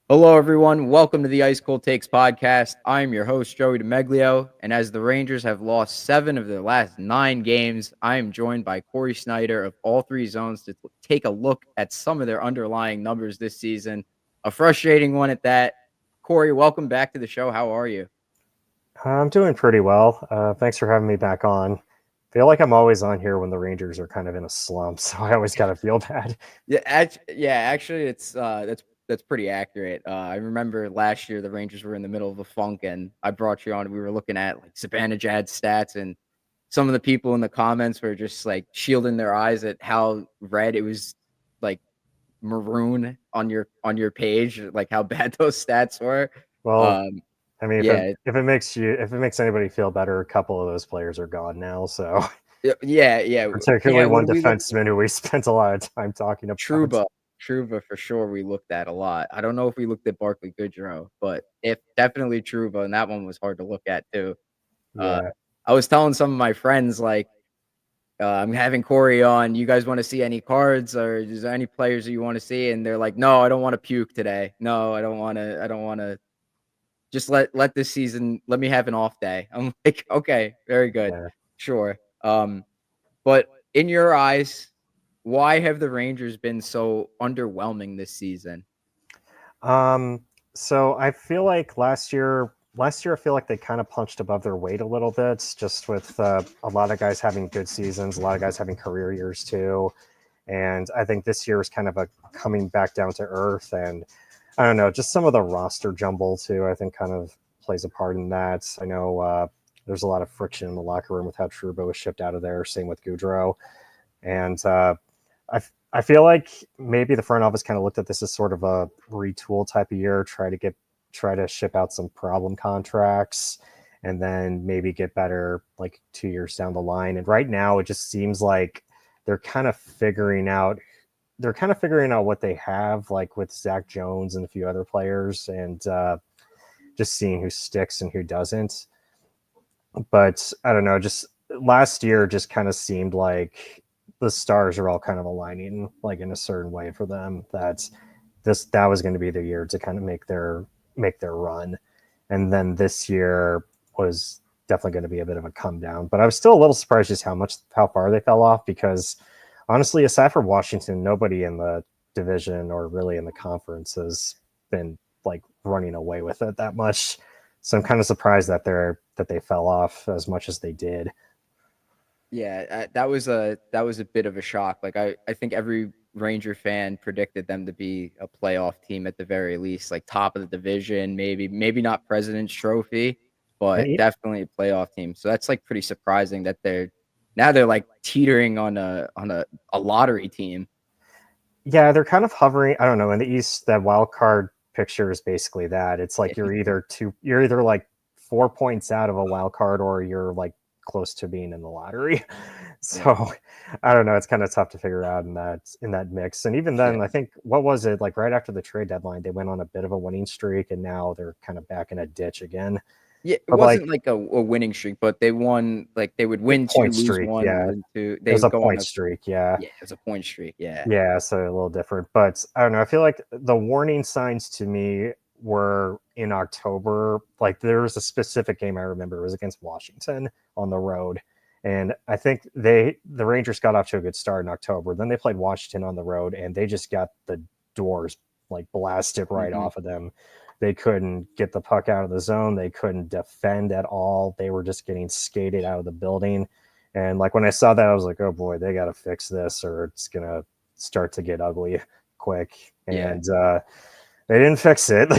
Hello, everyone. Welcome to the Ice Cold Takes podcast. I'm your host, Joey DeMeglio, and as the Rangers have lost 7 of their last 9 games, I am joined by Corey Sznajder of all 3 zones to take a look at some of their underlying numbers this season. A frustrating one at that. Corey, welcome back to the show. How are you? I'm doing pretty well. Thanks for having me back on. Feel like I'm always on here when the Rangers are kind of in a slump, so I always gotta feel bad. Actually, that's pretty accurate. I remember last year the Rangers were in the middle of a funk, and I brought you on. We were looking at like Savannah stats, and some of the people in the comments were just like shielding their eyes at how red it was, like maroon on your page, like how bad those stats were. Well, Um, I mean, yeah, if it makes anybody feel better, a couple of those players are gone now. So, yeah. particularly What one do we look? defenseman who we spent a lot of time talking about. Truba. Truba for sure we looked at a lot. I don't know if we looked at Barkley Goodrow, but if definitely Truba, and that one was hard to look at too. Uh, Yeah, I was telling some of my friends, like, I'm having Corey on, "You guys wanna see any cards, or is there any players that you wanna see?" And they're like, "No, I don't wanna puke today. No, I don't wanna just let this season let me have an off day." I'm like, "Okay, very good. yeah. Sure." But in your eyes, why have the Rangers been so underwhelming this season? Um, so I feel like last year I feel like they kind of punched above their weight a little bit, just with a lot of guys having good seasons, a lot of guys having career years too. And I think this year is kind of a coming back down to earth. And I don't know, just some of the roster jumble too, I think kind of plays a part in that. I know there's a lot of friction in the locker room with how Truba was shipped out of there. Same with Goudreau. And I feel like maybe the front office kind of looked at this as sort of a retool type of year, try to ship out some problem contracts and then maybe get better like 2 years down the line. And right now it just seems like they're kind of figuring out what they have, like with Zach Jones and a few other players, and just seeing who sticks and who doesn't. But I don't know, just last year just kind of seemed like the stars are all kind of aligning like in a certain way for them, that was going to be the year to kind of make their run. And then this year was definitely going to be a bit of a come down, but I was still a little surprised just how far they fell off, because honestly, aside from Washington, nobody in the division or really in the conference has been like running away with it that much. So I'm kind of surprised that they fell off as much as they did. Yeah, that was a bit of a shock. Like I think every Ranger fan predicted them to be a playoff team at the very least, like top of the division, maybe not President's Trophy, but And definitely a playoff team. So that's like pretty surprising that they're like teetering on a lottery team. yeah, they're kind of hovering. I don't know. In the East, that wild card picture is basically that. It's like you're either like 4 points out of a wild card, or you're like close to being in the lottery. Yeah. So I don't know. It's kind of tough to figure out in that mix. And even Yeah. then, I think what was it like right after the trade deadline? They went on a bit of a winning streak, and now they're kind of back in a ditch again. Yeah, it But like wasn't like a winning streak, but they won, like, they would a win 2, point lose streak, 1, yeah, win 2. it They was would a go on point a streak, yeah. yeah, it was a point streak, yeah. Yeah, so a little different. But I don't know. I feel like the warning signs to me were in October. Like there was a specific game I remember. It was against Washington on the road. And I think the Rangers got off to a good start in October. Then they played Washington on the road, and they just got the doors like blasted right Mhm. off of them. They couldn't get the puck out of the zone. They couldn't defend at all. They were just getting skated out of the building. And like when I saw that, I was like, oh boy, they got to fix this, or it's gonna start to get ugly quick. Yeah. And they didn't fix it.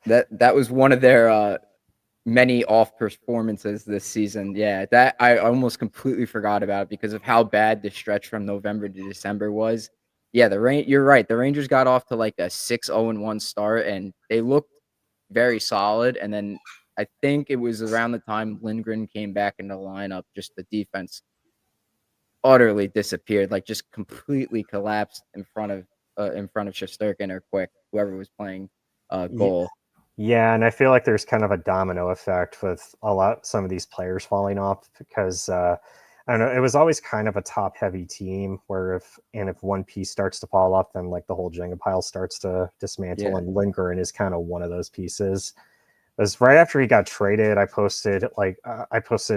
That was one of their, many off performances this season. Yeah, that I almost completely forgot about because of how bad the stretch from November to December was. Yeah, you're right. The Rangers got off to like a 6-0-1 start, and they looked very solid. And then I think it was around the time Lindgren came back in the lineup, just the defense utterly disappeared, like just completely collapsed in front of Shesterkin or Quick, whoever was playing goal. Yeah, and I feel like there's kind of a domino effect with some of these players falling off, because I don't know. It was always kind of a top heavy team where if one piece starts to fall off, then like the whole Jenga pile starts to dismantle, Yeah. and Lindgren is kind of one of those pieces. It was right after he got traded. I posted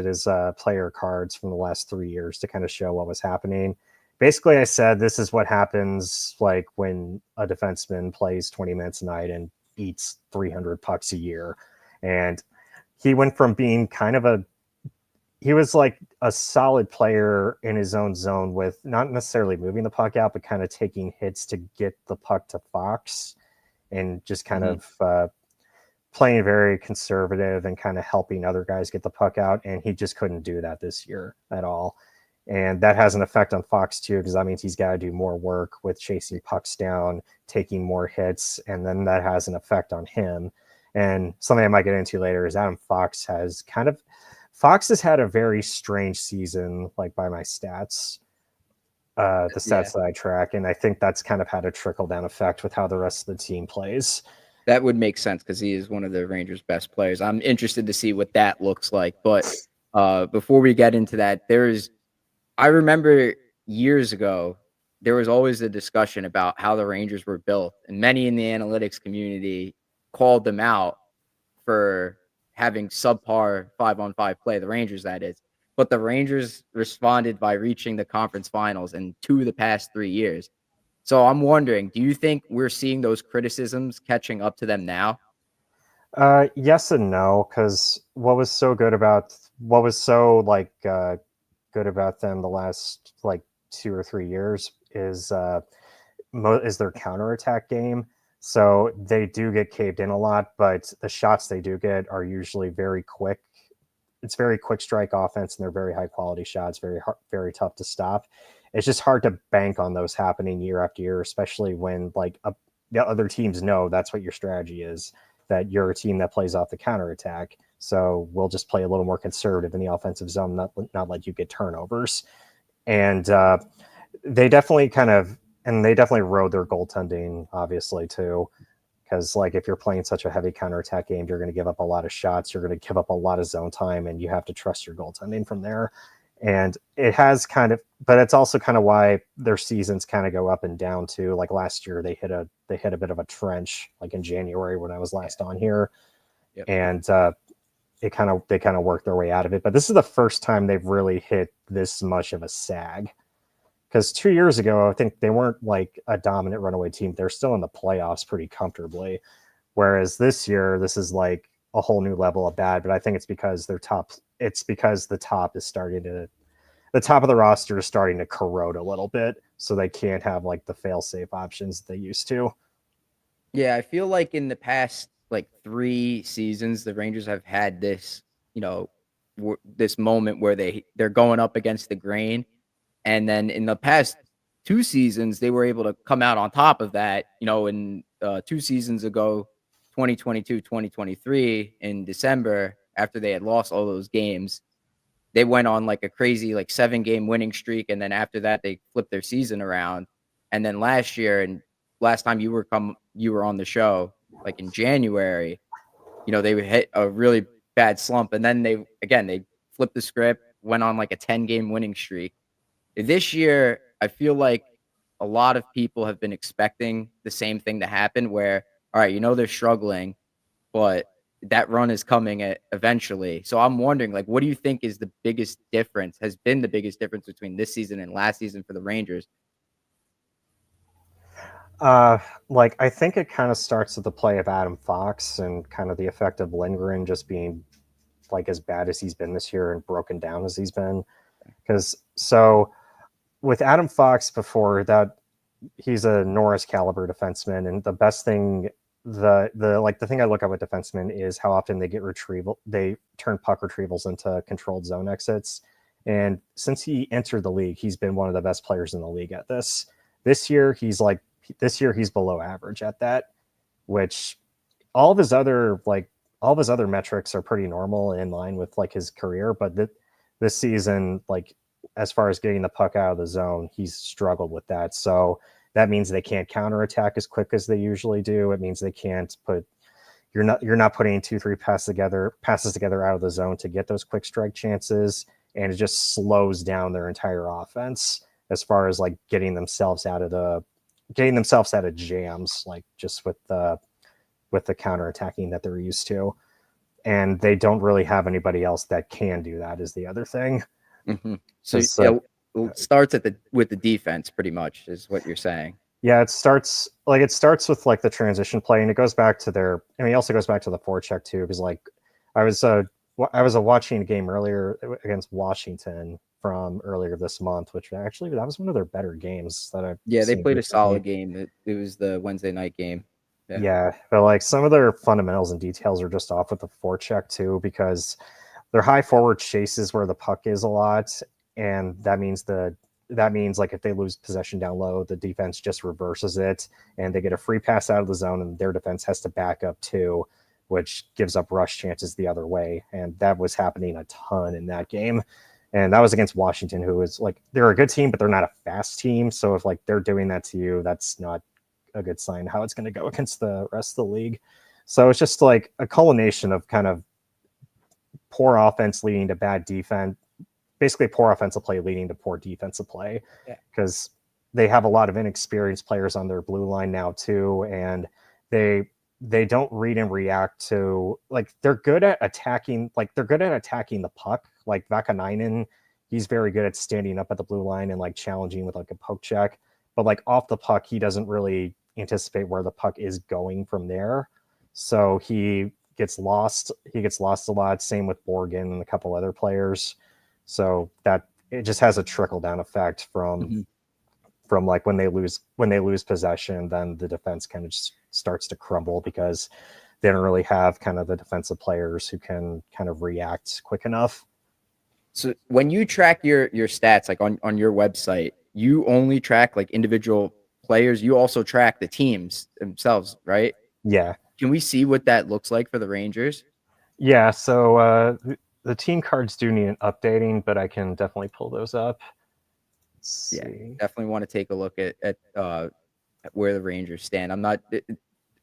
his player cards from the last 3 years to kind of show what was happening. Basically, I said this is what happens like when a defenseman plays 20 minutes a night and eats 300 pucks a year, and he went from being kind of a he was like a solid player in his own zone with not necessarily moving the puck out, but kind of taking hits to get the puck to Fox and just kind Mhm. of playing very conservative and kind of helping other guys get the puck out. And he just couldn't do that this year at all. And that has an effect on Fox too, because that means he's got to do more work with chasing pucks down, taking more hits, and then that has an effect on him. And something I might get into later is Fox has had a very strange season, like by my stats, the Yeah. stats that I track, and I think that's kind of had a trickle down effect with how the rest of the team plays. That would make sense because he is one of the Rangers' best players. I'm interested to see what that looks like. But before we get into that, I remember years ago, there was always a discussion about how the Rangers were built, and many in the analytics community called them out for having subpar 5-on-5 play, the Rangers, that is. But the Rangers responded by reaching the conference finals in 2 of the past 3 years. So I'm wondering, do you think we're seeing those criticisms catching up to them now? Yes and no, because what was so good about them the last like 2 or 3 years is their counterattack game. So they do get caved in a lot, but the shots they do get are usually very quick. It's very quick strike offense, and they're very high quality shots, very tough to stop. It's just hard to bank on those happening year after year, especially when the other teams know that's what your strategy is. That you're a team that plays off the counterattack, so we'll just play a little more conservative in the offensive zone, not let you get turnovers. And they definitely they definitely rode their goaltending, obviously too, because like if you're playing such a heavy counterattack game, you're going to give up a lot of shots, you're going to give up a lot of zone time, and you have to trust your goaltending from there. And it has but it's also kind of why their seasons kind of go up and down too. Like last year, they hit a bit of a trench, like in January when I was Yeah. last on here, Yep. and they kind of worked their way out of it. But this is the first time they've really hit this much of a sag, because 2 years ago, I think they weren't like a dominant runaway team. They're still in the playoffs pretty comfortably. Whereas this year, this is like a whole new level of bad. But I think it's because it's because the top of the roster is starting to corrode a little bit. So they can't have like the fail safe options they used to. Yeah, I feel like in the past, like, 3 seasons, the Rangers have had this, you know, this moment where they're going up against the grain, and then in the past 2 seasons, they were able to come out on top of that, in, 2 seasons ago, 2022, 2023, in December, after they had lost all those games, they went on, like, a crazy, like, 7-game winning streak, and then after that, they flipped their season around, and then last year and last time you were on the show, like, in January, they hit a really bad slump, and then they flipped the script, went on, like, a 10-game winning streak. This year, I feel like a lot of people have been expecting the same thing to happen where, all right, they're struggling, but that run is coming eventually. So I'm wondering, like, what do you think is has been the biggest difference between this season and last season for the Rangers? Uh, I think it kind of starts with the play of Adam Fox and kind of the effect of Lindgren just being like as bad as he's been this year and broken down as he's been. Because so with Adam Fox before that, he's a Norris caliber defenseman, and the best thing the thing I look at with defensemen is how often they turn puck retrievals into controlled zone exits. And since he entered the league, he's been one of the best players in the league at this. This year this year he's below average at that, which all of his other like all of his other metrics are pretty normal in line with like his career, but this season, like as far as getting the puck out of the zone, he's struggled with that. So that means they can't counterattack as quick as they usually do. It means they can't put you're not putting 2-3 passes together out of the zone to get those quick strike chances. and it just slows down their entire offense as far as like getting themselves out of jams, like just with the counterattacking that they're used to. And they don't really have anybody else that can do that is the other thing. So it starts with the defense pretty much is what you're saying. Yeah, it starts with like the transition play, and it goes back to it also goes back to the forecheck too, because like I was watching a game earlier against Washington from earlier this month, which actually that was one of their better games that I've They seen played a recently. solid game. It was the Wednesday night game. Yeah, but like some of their fundamentals and details are just off with the forecheck too, because their high forward chases where the puck is a lot, and that means like if they lose possession down low, the defense just reverses it, and they get a free pass out of the zone, and their defense has to back up too, which gives up rush chances the other way, and that was happening a ton in that game. And that was against Washington, who is like they're a good team, but they're not a fast team. So if like they're doing that to you, that's not a good sign how it's going to go against the rest of the league. So it's just like a culmination of kind of poor offense leading to bad defense, basically poor offensive play leading to poor defensive play, because they have a lot of inexperienced players on their blue line now too, and they don't read and react to, like, they're good at attacking the puck. Like Vakanainen, he's very good at standing up at the blue line and like challenging with like a poke check, but like off the puck he doesn't really anticipate where the puck is going from there, so he gets lost a lot. Same with Borgen and a couple other players. So that it just has a trickle down effect from like when they lose possession, then the defense kind of just starts to crumble because they don't really have kind of the defensive players who can kind of react quick enough. So when you track your stats, like on your website, you only track like individual players. You also track the teams themselves, right? Yeah. Can we see what that looks like for the Rangers? Yeah. So the team cards do need an updating, but I can definitely pull those up. Definitely want to take a look at where the Rangers stand. I'm not,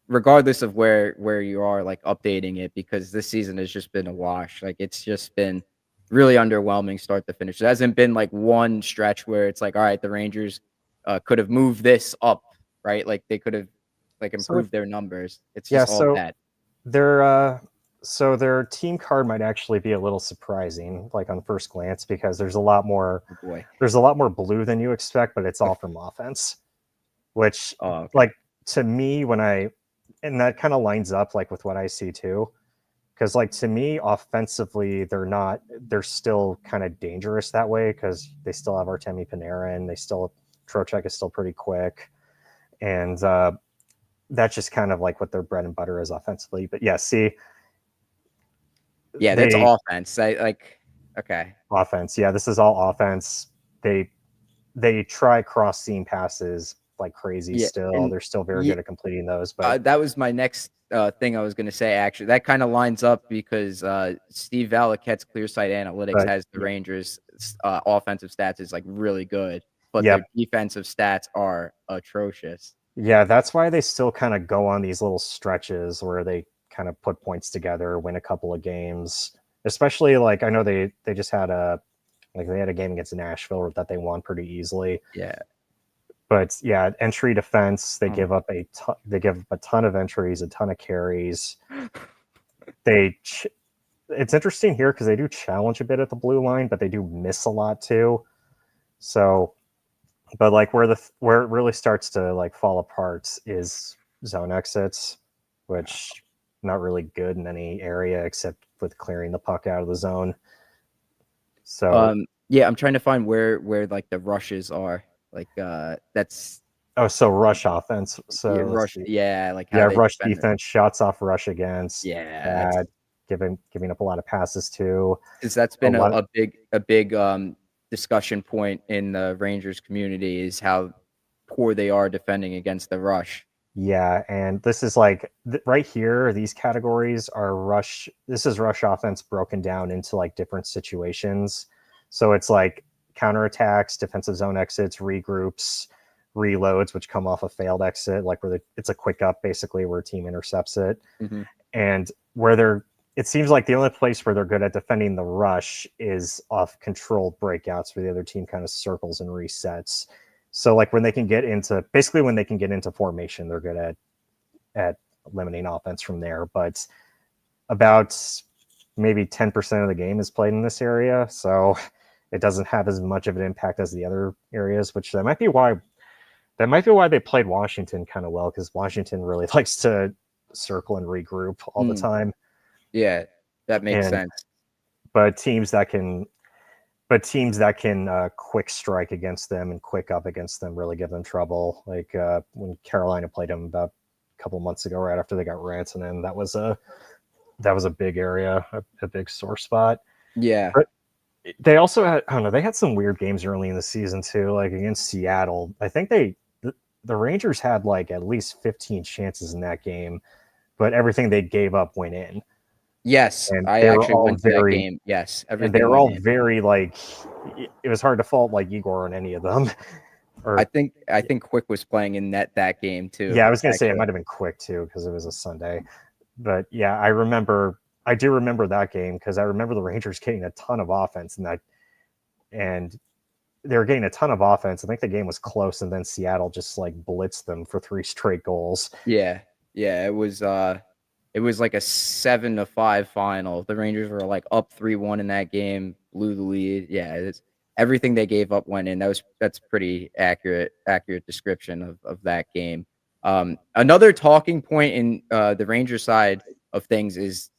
regardless of where you are, like updating it, because this season has just been a wash. Like it's just been really underwhelming start to finish. There hasn't been like one stretch where it's like, all right, the Rangers could have moved this up, right? Like they could have like improved their numbers. It's just all bad. Their team card might actually be a little surprising, like on first glance, because there's a lot more blue than you expect, but it's all from offense, which like to me and that kind of lines up like with what I see too. Because like to me, offensively, they're still kind of dangerous that way because they still have Artemi Panarin, Trocheck is still pretty quick, and that's just kind of like what their bread and butter is offensively. But that's offense. Offense. Yeah, this is all offense. They try cross seam passes like crazy. Still, they're still very good at completing those. But that was my next thing I was going to say. Actually, that kind of lines up because Steve Valaket's ClearSight Analytics has the Rangers' offensive stats is like really good, but their defensive stats are atrocious. Yeah, that's why they still kind of go on these little stretches where they kind of put points together, win a couple of games. Especially like I know they just had they had a game against Nashville that they won pretty easily. Yeah. But yeah, entry defense, they give up a ton of entries, a ton of carries. It's interesting here because they do challenge a bit at the blue line, but they do miss a lot too. So, but like where it really starts to like fall apart is zone exits, which not really good in any area except with clearing the puck out of the zone. So I'm trying to find where like the rushes are. Like that's so rush offense. So rush, like how rush defense, shots off rush against, bad, giving up a lot of passes too. Because that's been a big discussion point in the Rangers community is how poor they are defending against the rush. Yeah, and this is like right here, these categories are rush. This is rush offense broken down into like different situations. So it's like counterattacks, defensive zone exits, regroups, reloads, which come off a failed exit, like it's a quick up basically where a team intercepts it. Mm-hmm. And where it seems like the only place where they're good at defending the rush is off controlled breakouts where the other team kind of circles and resets. So like when they can get into formation, they're good at limiting offense from there. But about maybe 10% of the game is played in this area, so it doesn't have as much of an impact as the other areas, which that might be why they played Washington kind of well, because Washington really likes to circle and regroup all the time. Yeah, that makes sense. But teams that can quick strike against them and quick up against them really give them trouble. Like when Carolina played them about a couple months ago, right after they got Ranson in, that was a big area, a big sore spot. Yeah. But they also had, I don't know, they had some weird games early in the season too, like against Seattle. I think the Rangers had like at least 15 chances in that game, but everything they gave up went in. Yes, And I actually went to that game. Yes, and they everything were went all in. very like, it was hard to fault like Igor on any of them. I think Quick was playing in that game too. Yeah, I was gonna say it actually. might have been Quick too because it was a Sunday. But yeah, I do remember that game because I remember the Rangers getting a ton of offense and they were getting a ton of offense. I think the game was close, and then Seattle just like blitzed them for 3 straight goals. Yeah, it was like a 7-5 final. The Rangers were like up 3-1 in that game, blew the lead. Yeah, everything they gave up went in. That's pretty accurate description of that game. Another talking point in the Ranger side of things is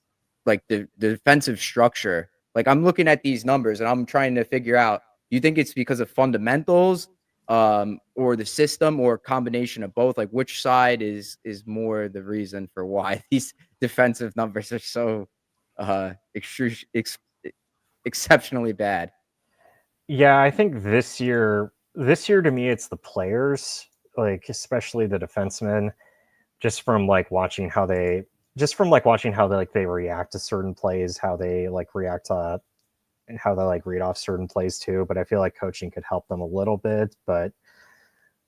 like the defensive structure. Like I'm looking at these numbers and I'm trying to figure out, do you think it's because of fundamentals, or the system, or a combination of both? Like which side is more the reason for why these defensive numbers are so exceptionally bad? Yeah, I think this year to me it's the players, like especially the defensemen, just from like watching how they like they react to certain plays, how they like react to and how they like read off certain plays too. But I feel like coaching could help them a little bit, but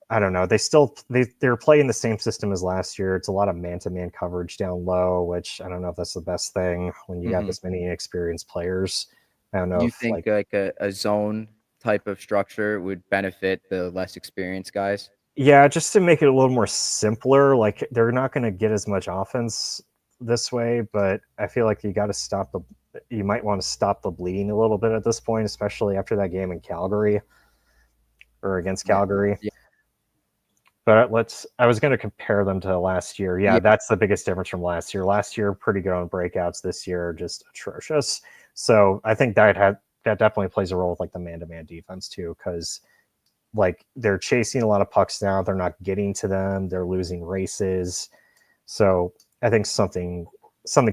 I don't know. They're playing the same system as last year. It's a lot of man-to-man coverage down low, which I don't know if that's the best thing when you got this many inexperienced players. I don't know You if think like like a zone type of structure would benefit the less experienced guys? yeah, just to make it a little more simpler. Like they're not going to get as much offense this way, but I feel like you might want to stop the bleeding a little bit at this point, especially after that game in Calgary or against Yeah. Calgary. Yeah. But I was going to compare them to last year. Yeah, Yeah. that's the biggest difference from last year. Last year, pretty good on breakouts. This year, just atrocious. So I think that definitely plays a role with like the man-to-man defense too, because like they're chasing a lot of pucks now. They're not getting to them. They're losing races. So I think something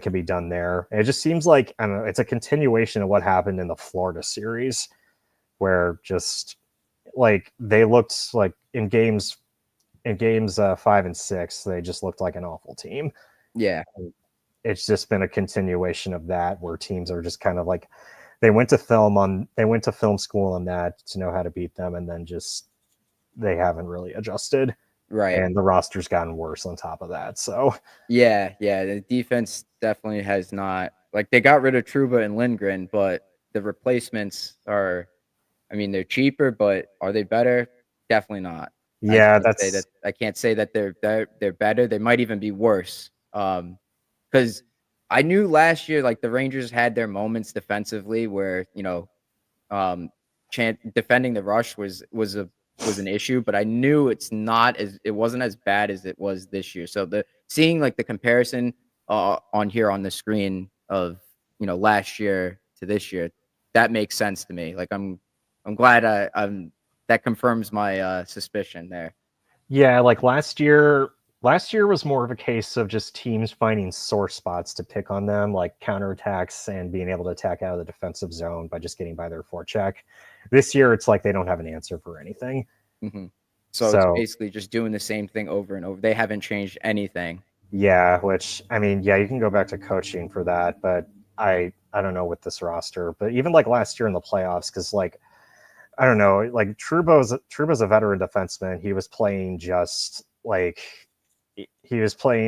can be done there. And it just seems like, I don't know, it's a continuation of what happened in the Florida series, where just like they looked like in games 5 and 6, they just looked like an awful team. Yeah. It's just been a continuation of that, where teams are just kind of like they went to film school on that to know how to beat them, and then just they haven't really adjusted. Right. And the roster's gotten worse on top of that. So Yeah, the defense definitely has not, like, they got rid of Truba and Lindgren, but the replacements are, I mean, they're cheaper, but are they better? Definitely not. yeah, I can't say that they're better. They might even be worse. Because I knew last year, like, the Rangers had their moments defensively where, defending the rush was an issue, but I knew it wasn't as bad as it was this year. So seeing like the comparison on here on the screen of last year to this year, that makes sense to me. Like I'm glad I'm that confirms my suspicion there. yeah, like last year was more of a case of just teams finding sore spots to pick on them, like counterattacks and being able to attack out of the defensive zone by just getting by their forecheck. This year, it's like they don't have an answer for anything. hmm So it's So basically just doing the same thing over and over. They haven't changed anything. yeah, which I mean, yeah, you can go back to coaching for that, but I don't know with this roster. But even like last year in the playoffs, because like I don't know, like Truba's a veteran defenseman. He was playing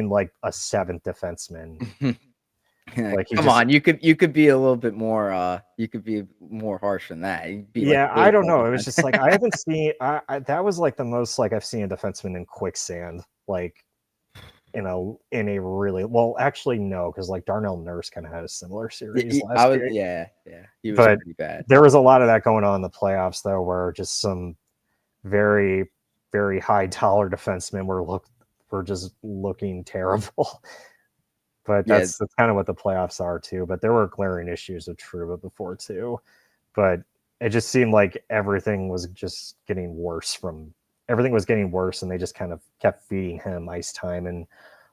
like a seventh defenseman Like he Come just on, you could be a little bit more, you could be more harsh than that. You'd be like yeah, I don't baseball know. It was defense. just like I haven't seen that was like the most like I've seen a defenseman in quicksand, like in a really well, actually no, because like Darnell Nurse kind of had a similar series I last was, year. yeah, yeah, he was But pretty bad. there was a lot of that going on in the playoffs though, where just some very, very high dollar defensemen were just looking terrible. But Yeah, that's kind of what the playoffs are too. But there were glaring issues with Truba before too. But it just seemed like everything was getting worse, and they just kind of kept feeding him ice time and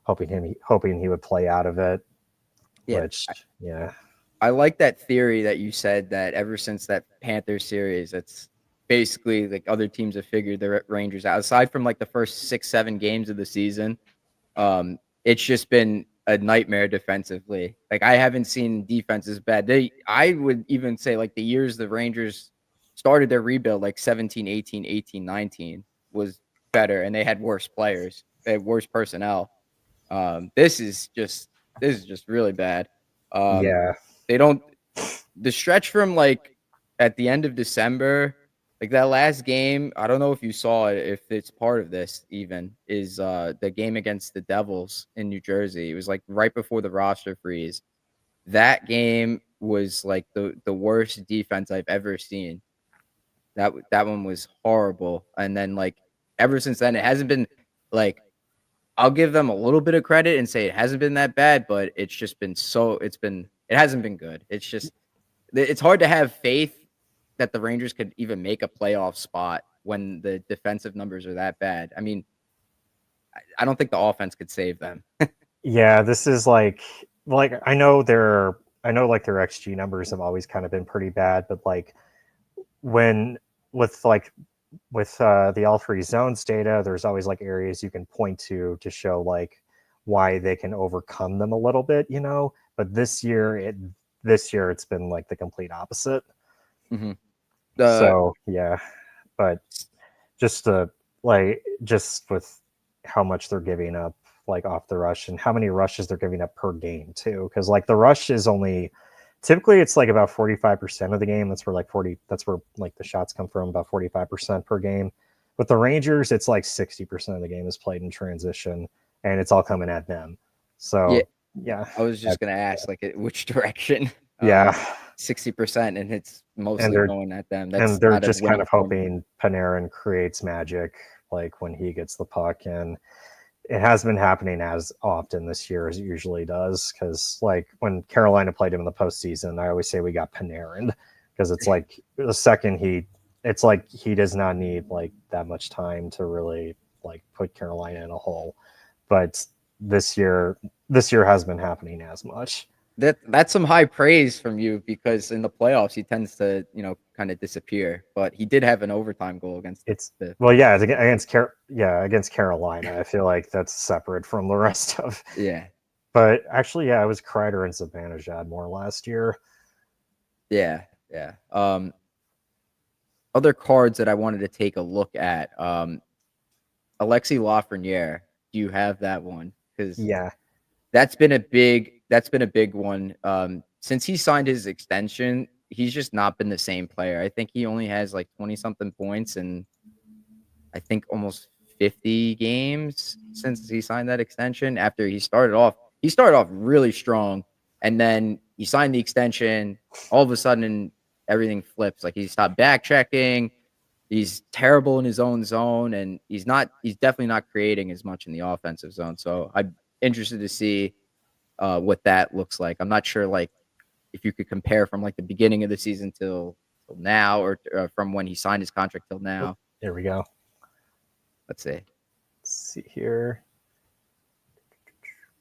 hoping he would play out of it. yeah. Which yeah, I like that theory that you said that ever since that Panthers series, it's basically like other teams have figured the Rangers out. Aside from like the first 6, 7 games of the season, it's just been a nightmare defensively. Like I haven't seen defenses bad. I would even say like the years the Rangers started their rebuild, like 17, 18, 18, 19 was better, and they had worse players. They had worse personnel. This is just really bad. Um, yeah, they don't the stretch from like at the end of December, like that last game, I don't know if you saw it, if it's part of this even, is the game against the Devils in New Jersey. It was like right before the roster freeze. That game was like the worst defense I've ever seen. That one was horrible. And then like ever since then, it hasn't been like I'll give them a little bit of credit and say it hasn't been that bad, but it's just been it hasn't been good. It's hard to have faith that the Rangers could even make a playoff spot when the defensive numbers are that bad. I mean, I don't think the offense could save them. yeah. This is like I know like their XG numbers have always kind of been pretty bad, but like when with like the all three zones data, there's always like areas you can point to show like why they can overcome them a little bit, But this year it's been like the complete opposite. Mhm. The So yeah, but just just with how much they're giving up like off the rush and how many rushes they're giving up per game too, because like the rush is only typically it's like about 45% of the game. That's where like the shots come from, about 45% per game. With the Rangers, it's like 60% of the game is played in transition, and it's all coming at them. yeah, So yeah, I was just gonna ask like which direction. yeah, 60% and it's and mostly they're going at them. and That's they're not a just kind winning of formula. hoping Panarin creates magic like when he gets the puck, and it has been happening as often this year as it usually does. Because like when Carolina played him in the postseason, I always say we got Panarin because it's like the second it's like he does not need like that much time to really like put Carolina in a hole. But this year, this year has been happening as much. That's some high praise from you because in the playoffs he tends to, kind of disappear. But he did have an overtime goal against It's the well, yeah, it's against Carolina. I feel like that's separate from the rest of. yeah. But actually, yeah, it was Kreider and Zibanejad more last year. Yeah, yeah. Other cards that I wanted to take a look at, Alexis Lafreniere. Do you have that one? Because Yeah, that's been a big one. Since he signed his extension, he's just not been the same player. I think he only has like 20 something points and I think almost 50 games since he signed that extension. After he started off really strong, and then he signed the extension. All of a sudden, everything flips. Like he stopped back checking. He's terrible in his own zone, and he's definitely not creating as much in the offensive zone. So I'm interested to see what that looks like. I'm not sure like if you could compare from like the beginning of the season till now, or from when he signed his contract till oh, now. there we go. Let's see. Let's see here.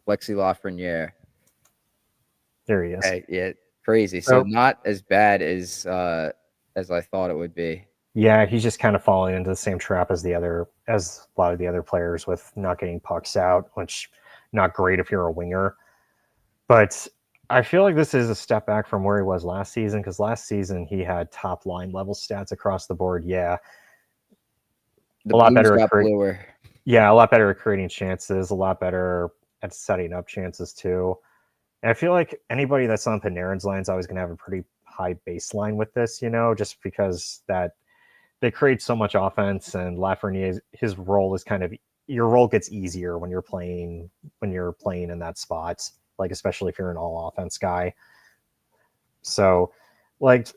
Lexi Lafreniere. There he is. Okay, yeah, crazy. So So not as bad as I thought it would be. yeah, he's just kind of falling into the same trap as a lot of the other players with not getting pucks out, which not great if you're a winger. But I feel like this is a step back from where he was last season, because last season he had top line level stats across the board. Yeah, The a lot Blues better at got bluer. yeah, a lot better at creating chances, a lot better at setting up chances too. And I feel like anybody that's on Panarin's line is always going to have a pretty high baseline with this, just because that they create so much offense, and Lafreniere, his role is kind of, your role gets easier when you're playing in that spot, like especially if you're an all offense guy. So, like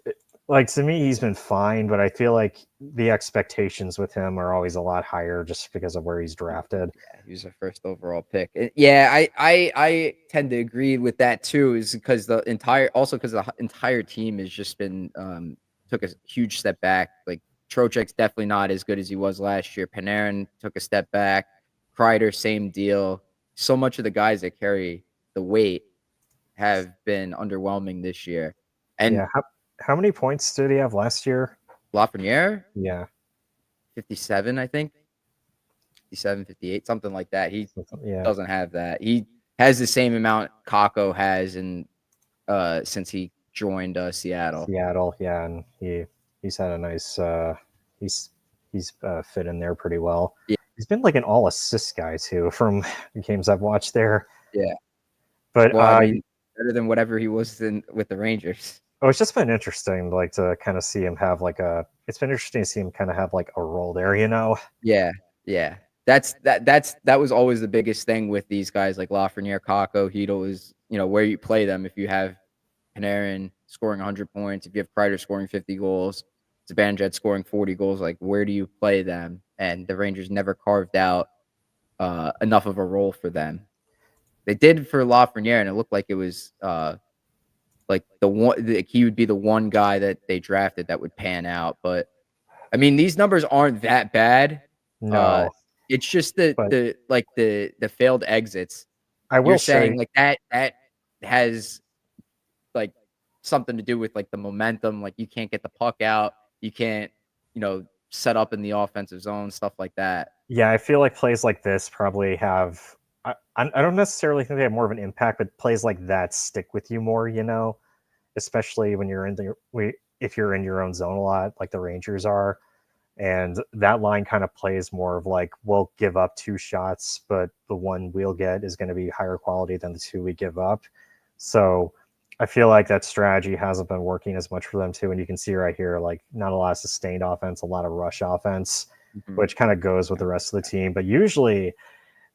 to me, he's been fine, but I feel like the expectations with him are always a lot higher just because of where he's drafted. Yeah, he was a first overall pick. Yeah, I tend to agree with that too. Is because the entire team has just been took a huge step back. Like Trocheck's definitely not as good as he was last year. Panarin took a step back. Kreider, same deal. So much of the guys that carry the weight have been underwhelming this year. And Yeah, how many points did he have last year? Lafreniere, Yeah, 57, I think. 57, 58, something like that. He yeah, doesn't have that. He has the same amount Kako has since he joined Seattle. Seattle. Yeah, and he's had a nice he's fit in there pretty well. Yeah, He's been like an all assist guy too from the games I've watched there. yeah. But Well, I mean, better than whatever he was with the Rangers. it's just been interesting, like to kind of see him have like a. It's been interesting to see him kind of have like a role there, Yeah, yeah. That was always the biggest thing with these guys like Lafreniere, Kako, Hedel is where you play them. If you have Panarin scoring 100 points, if you have Kreider scoring 50 goals, Zibanejad scoring 40 goals, like where do you play them? And the Rangers never carved out enough of a role for them. They did for Lafreniere, and it looked like it was like he would be the one guy that they drafted that would pan out. But I mean, these numbers aren't that bad. No, It's just but the failed exits. I You're will saying say, like that has like something to do with like the momentum. Like you can't get the puck out. You can't, set up in the offensive zone, stuff like that. yeah, I feel like plays like this probably have. I don't necessarily think they have more of an impact, but plays like that stick with you more, especially when you're if you're in your own zone a lot, like the Rangers are. And that line kind of plays more of like, we'll give up 2 shots, but the one we'll get is going to be higher quality than the 2 we give up. So I feel like that strategy hasn't been working as much for them too. And you can see right here, like not a lot of sustained offense, a lot of rush offense, which kind of goes with the rest of the team. But usually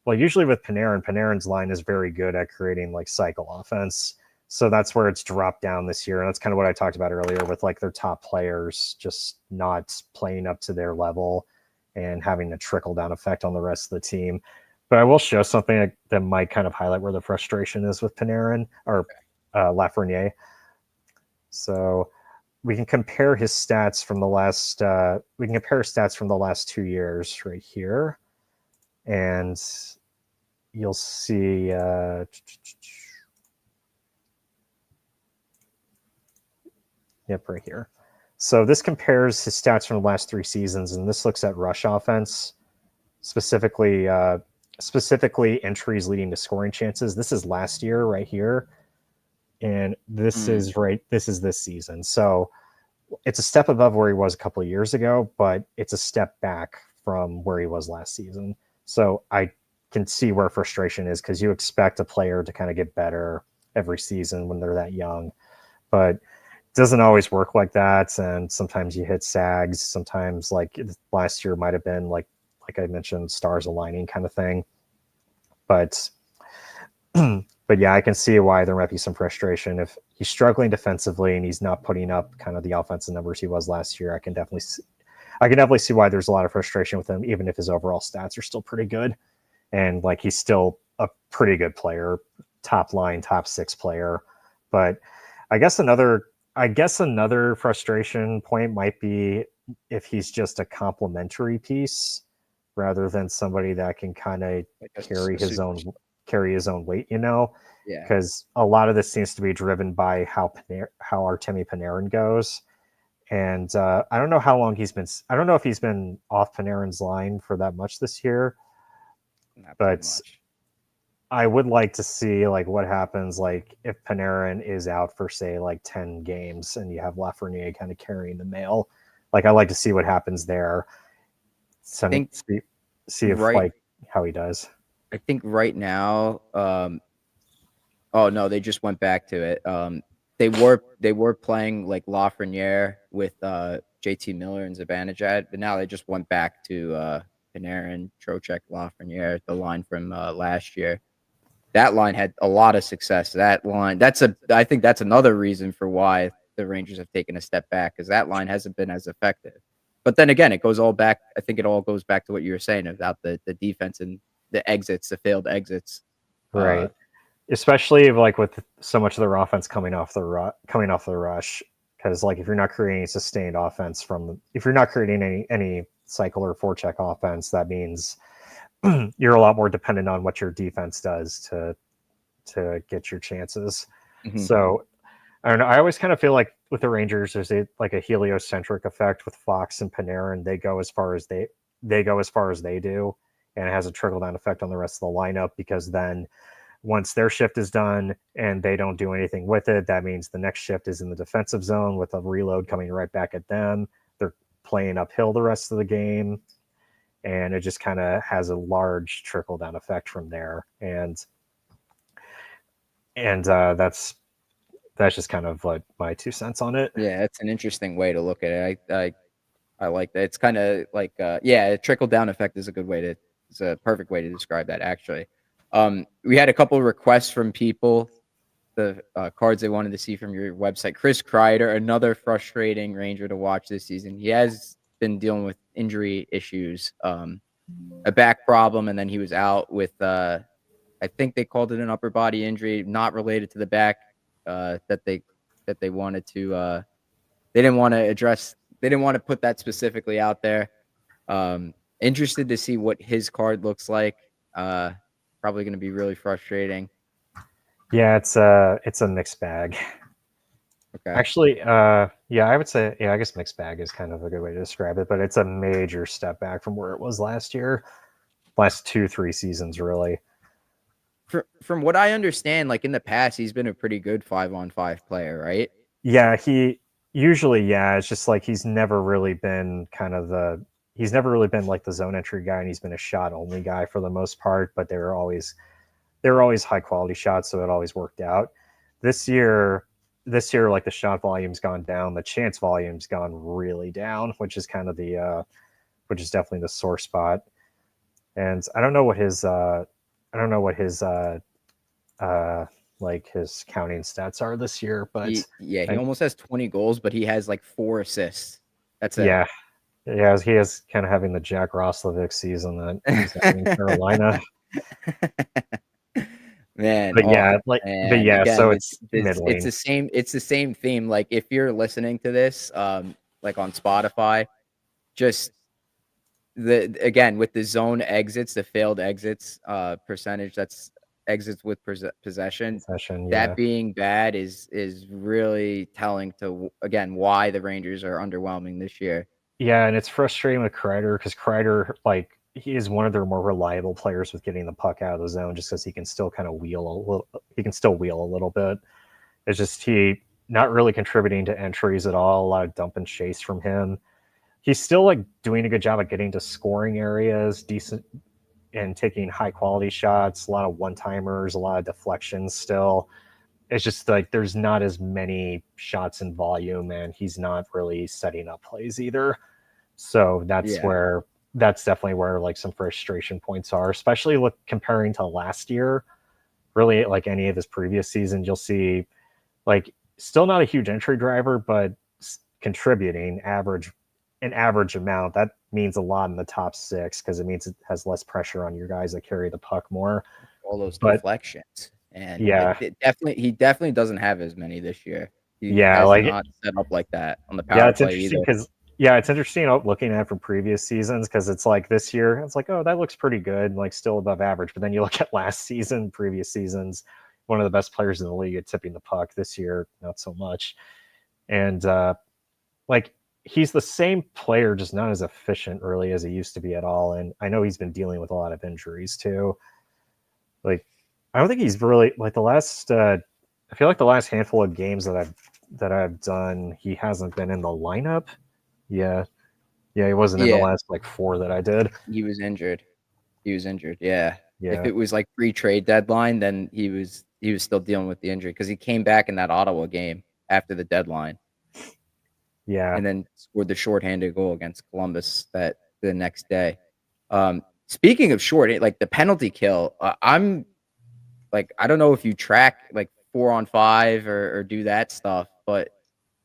with Panarin's line is very good at creating like cycle offense. So that's where it's dropped down this year. And that's kind of what I talked about earlier with like their top players just not playing up to their level and having a trickle down effect on the rest of the team. But I will show something that might kind of highlight where the frustration is with Panarin or Lafreniere. So we can compare his stats from the last. We can compare stats from the last 2 years right here, and you'll see. Yep, right here. So this compares his stats from the last 3 seasons, and this looks at rush offense, specifically entries leading to scoring chances. This is last year right here, and this is this season. So it's a step above where he was a couple of years ago, but it's a step back from where he was last season. So I can see where frustration is because you expect a player to kind of get better every season when they're that young, but doesn't always work like that, and sometimes you hit sags. Sometimes, like last year, might have been like I mentioned, stars aligning kind of thing. But but yeah, I can see why there might be some frustration if he's struggling defensively and he's not putting up kind of the offensive numbers he was last year. I can definitely see why there's a lot of frustration with him, even if his overall stats are still pretty good, and like he's still a pretty good player, top line, top 6 player. But I guess another frustration point might be if he's just a complementary piece rather than somebody that can kind of carry his own weight, Yeah. because a lot of this seems to be driven by how Artemi Panarin goes. And I don't know how long I don't know if he's been off Panarin's line for that much this year, but I would like to see like what happens like if Panarin is out for say like 10 games and you have Lafreniere kind of carrying the mail. Like I like to see what happens there. So see if like how he does. I think right now, Oh no, they just went back to it. They were playing like Lafreniere with JT Miller and Zibanejad, but now they just went back to Panarin, Trocheck, Lafreniere, the line from last year. That line had a lot of success. That line, I think that's another reason for why the Rangers have taken a step back, because that line hasn't been as effective. But then again, it goes all back. I think it all goes back to what you were saying about the defense and the exits, the failed exits. Uh, Right. Especially like with so much of their offense coming off the rush, because like if you're not creating sustained offense if you're not creating any cycle or forecheck offense, that means you're a lot more dependent on what your defense does to get your chances. mhm. So I don't know. I always kind of feel like with the Rangers, there's like a heliocentric effect with Fox and Panarin. They go as far as they do, and it has a trickle down effect on the rest of the lineup, because then once their shift is done and they don't do anything with it, that means the next shift is in the defensive zone with a reload coming right back at them. They're playing uphill the rest of the game, and it just kind of has a large trickle down effect from there. And that's just kind of like my 2 cents on it. Yeah, that's an interesting way to look at it. I like that. It's kind of like yeah, a trickle down effect is a good way to. It's a perfect way to describe that, actually. We had a couple of requests from people, the cards they wanted to see from your website. Chris Kreider, another frustrating Ranger to watch this season. He has been dealing with injury issues, a back problem, and then he was out with I think they called it an upper body injury, not related to the back, that they wanted to they didn't want to address. They didn't want to put that specifically out there. Interested to see what his card looks like. Probably going to be really frustrating. Yeah, it's a mixed bag. Okay. Actually, yeah, I would say, yeah, I guess mixed bag is kind of a good way to describe it, but it's a major step back from where it was last year, last 2, 3 seasons, really. From what I understand, like in the past, he's been a pretty good 5-on-5 player, right? Yeah, yeah, it's just like he's never really been like the zone entry guy, and he's been a shot only guy for the most part, but they were always high quality shots, so it always worked out. This year, like the shot volume's gone down, the chance volume's gone really down, which is kind of which is definitely the sore spot. And I don't know what his like his counting stats are this year, but He I, almost has 20 goals, but he has like 4 assists. That's it. yeah, yeah, he is kind of having the Jack Roslovic season that he's having in Carolina. Man, But oh yeah, man, so again, it's middling. it's the same theme. Like if you're listening to this, like on Spotify, just the again with the zone exits, the failed exits percentage, that's exits with possession. Session, That yeah. being bad is really telling to again why the Rangers are underwhelming this year. Yeah, and it's frustrating with Kreider because Kreider, like, he is one of their more reliable players with getting the puck out of the zone, just because he can still kind of wheel a little. He can still wheel a little bit. It's just he not really contributing to entries at all. A lot of dump and chase from him. He's still like doing a good job at getting to scoring areas, decent, and taking high quality shots. A lot of one timers, a lot of deflections. Still, it's just like there's not as many shots in volume, and he's not really setting up plays either. So Yeah, that's definitely where like some frustration points are, especially look comparing to last year. Really, like any of his previous seasons, you'll see like still not a huge entry driver, but contributing an average amount. That means a lot in the top six because it means it has less pressure on your guys that carry the puck more. all those But deflections, and yeah, he definitely doesn't have as many this year. He yeah, has like not set up like that on the yeah, power it's play interesting either. because it's interesting looking at from previous seasons because it's like this year, it's like, oh, that looks pretty good, like still above average. But then you look at last season, previous seasons, one of the best players in the league at tipping the puck. This year, not so much. And like he's the same player, just not as efficient really as he used to be at all. And I know he's been dealing with a lot of injuries too. Like I don't think he's really like the last. I feel like the last handful of games that I've done, he hasn't been in the lineup. Yeah, yeah, he wasn't in the Yeah, last like four that I did. he was injured. He was injured. Yeah. If Yeah. it was like pre-trade deadline, then he was still dealing with the injury because he came back in that Ottawa game after the deadline Yeah. and then scored the shorthanded goal against Columbus that the next day. Speaking of like the penalty kill, I'm like I don't know if you track like 4-on-5 or do that stuff, but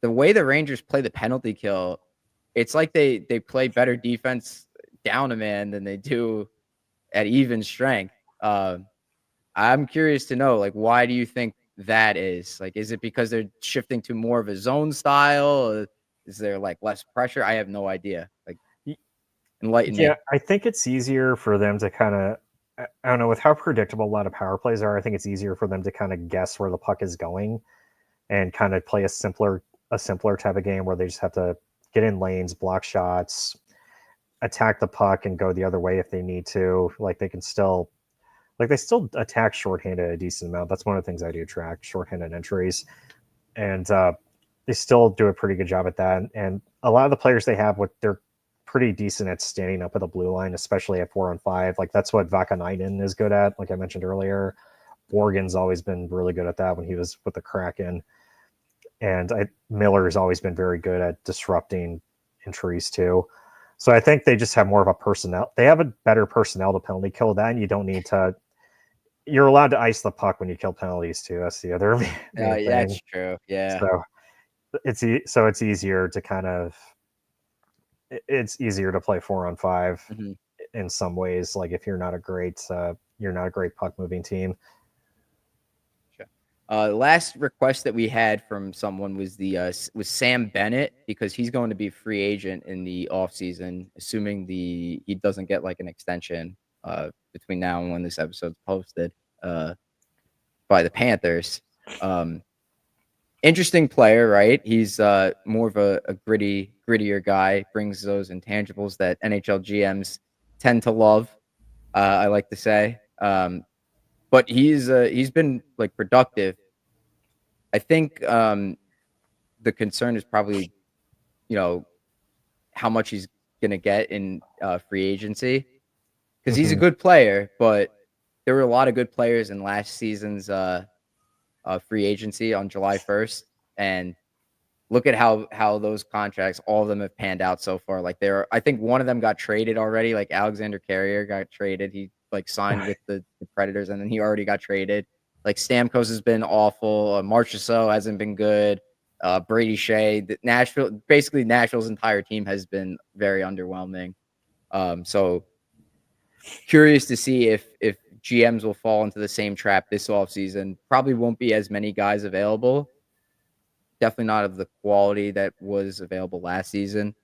the way the Rangers play the penalty kill, it's like they play better defense down a man than they do at even strength. I'm curious to know, like, why do you think that is? Like, is it because they're shifting to more of a zone style? Or is there like less pressure? I have no idea. Like, Y- enlighten Yeah, me. I think it's easier for them to kind of, I don't know, with how predictable a lot of power plays are, I think it's easier for them to kind of guess where the puck is going and kind of play a simpler type of game where they just have to get in lanes, block shots, attack the puck and go the other way if they need to. Like they still attack shorthanded a decent amount. That's one of the things I do track, shorthanded entries. And they still do a pretty good job at that. And a lot of the players they have, they're pretty decent at standing up at the blue line, especially at 4-on-5. Like that's what Vakanainen is good at. Like I mentioned earlier, Morgan's always been really good at that when he was with the Kraken. And Miller's always been very good at disrupting entries too. So I think they just have more of a personnel. They have a better personnel to penalty kill that, and you don't need to. You're allowed to ice the puck when you kill penalties too. That's the other main That's thing. true. Yeah. So it's easier to kind of it's easier to play 4-on-5 Mhm. in some ways. Like if you're not a great puck moving team. Sure. Last request that we had from someone was was Sam Bennett because he's going to be a free agent in the offseason, assuming he doesn't get like an extension between now and when this episode's posted by the Panthers. Um, Interesting player, right? He's more of a grittier guy, brings those intangibles that NHL GMs tend to love. I like to say, but he's been like productive. I think the concern is probably you know how much he's gonna get in free agency because he's a Mm-hmm. good player, but there were a lot of good players in last season's free agency on July 1st, and look at how those contracts, all of them have panned out so far. Like I think one of them got traded already. Like Alexander Carrier got traded. He like signed with the Predators, and then he already got traded. Like Stamkos has been awful. Marchessault hasn't been good. Brady Shea, basically Nashville's entire team has been very underwhelming. So curious to see if GMs will fall into the same trap this offseason. Probably won't be as many guys available. Definitely not of the quality that was available last season,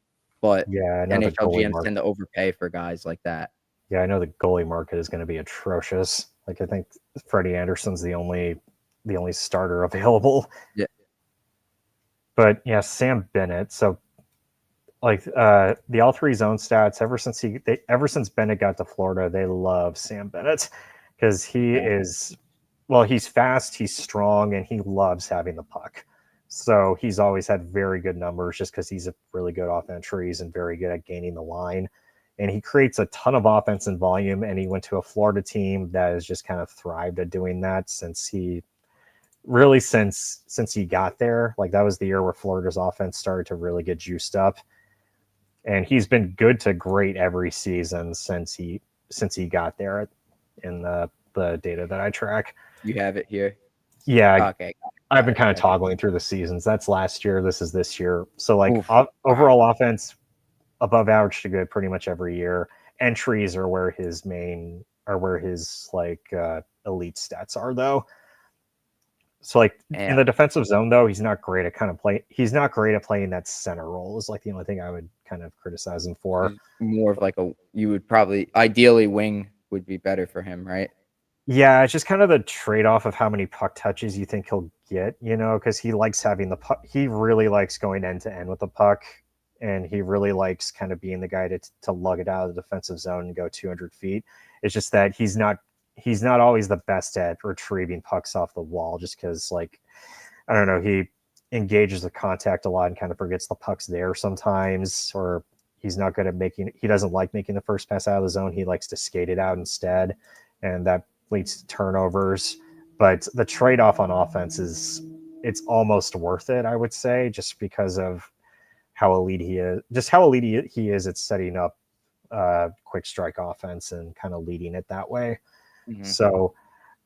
but Yeah, I know the NHL goalie GMs market. tend to overpay for guys like that. Yeah, I know the goalie market is going to be atrocious. Like I think Freddie Anderson's the only starter available. Yeah. But yeah, Sam Bennett. So like the all three zone stats ever since Bennett got to Florida, they love Sam Bennett because Yeah. he's fast, he's strong, and he loves having the puck. So he's always had very good numbers just because he's a really good offense and very good at gaining the line. And he creates a ton of offense and volume. And he went to a Florida team that has just kind of thrived at doing that since he got there. Like that was the year where Florida's offense started to really get juiced up. And he's been good to great every season since he got there in the data that I track. You have it here. Yeah, Okay. I've Got been it. kind of Got it. toggling through the seasons. That's last year. This is this year. So like Oof. Wow. overall offense above average to good pretty much every year. Entries are where his like elite stats are though. So like in And the defensive zone though, he's not great at playing that center role is like the only thing I would kind of criticize him for. he's more of like you would probably ideally wing would be better for him, right? Yeah, it's just kind of the trade-off of how many puck touches you think he'll get, because he likes having the puck. He really likes going end to end with the puck, and he really likes kind of being the guy to lug it out of the defensive zone and go 200 feet. It's just that he's not always the best at retrieving pucks off the wall, just because like I don't know, he engages the contact a lot and kind of forgets the puck's there sometimes, or he doesn't like making the first pass out of the zone. He likes to skate it out instead. and that leads to turnovers. But the trade off on offense is it's almost worth it, I would say, just because of how elite he is, just how elite he is at setting up quick strike offense and kind of leading it that way. Mm-hmm. So